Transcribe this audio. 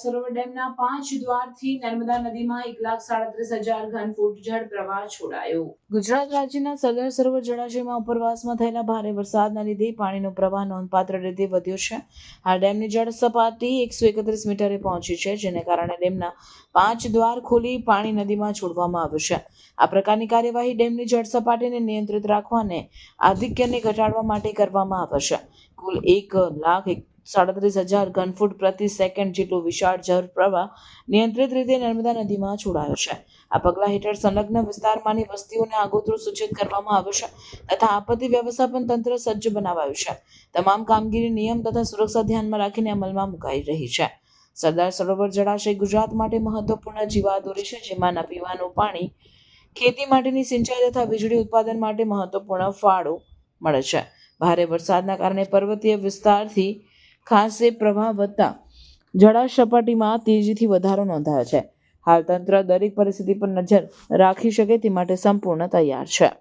સરોવર ડેમના 5 દ્વારથી નર્મદા નદીમાં 1,37,000 ઘનફૂટ જળ પ્રવાહ છોડાયો. ગુજરાત રાજ્યના સરદાર સરોવર જળાશયમાં ઉપરવાસમાં થયેલા ભારે વરસાદના લીધે પાણીનો પ્રવાહ નોંધપાત્ર રીતે વધ્યો છે. આ ડેમની જળ સપાટી 131 મીટરે પહોંચી છે, જેને કારણે ડેમના 5 દ્વાર ખોલી પાણી નદીમાં છોડવામાં આવ્યું છે. આ પ્રકારની કાર્યવાહી ડેમની જળ સપાટીને નિયંત્રિત રાખવા અને આધિક્યને ઘટાડવા માટે કરવામાં આવે છે. કુલ 1,37,000 ઘનફૂટ પ્રતિ સેકન્ડ જેટલો વિશાળ જળ પ્રવાહ નિયંત્રિત રીતે નર્મદા નદીમાં છોડાયો છે. આ પગલાં હેઠળ સંલગ્ન વિસ્તારમાંની વસ્તીઓને આગોતરું સૂચિત કરવામાં આવ્યું છે તથા આપત્તિ વ્યવસ્થાપન તંત્ર સજ્જ બનાવાયું છે. તમામ કામગીરી નિયમ તથા સુરક્ષા ધ્યાનમાં રાખીને અમલમાં મુકાઈ રહી છે. સરદાર સરોવર જળાશય ગુજરાત માટે મહત્વપૂર્ણ જીવાદોરી છે, જેમાં પીવાનું પાણી, ખેતી માટેની સિંચાઈ તથા વીજળી ઉત્પાદન માટે મહત્વપૂર્ણ ફાળો મળે છે. ભારે વરસાદના કારણે પર્વતીય વિસ્તારથી ખાસે પ્રવાહ વધતા જળસપાટીમાં તેજીથી વધારો નોંધાયો છે. હાલ તંત્ર દરેક પરિસ્થિતિ પર નજર રાખી શકે તે માટે સંપૂર્ણ તૈયાર છે.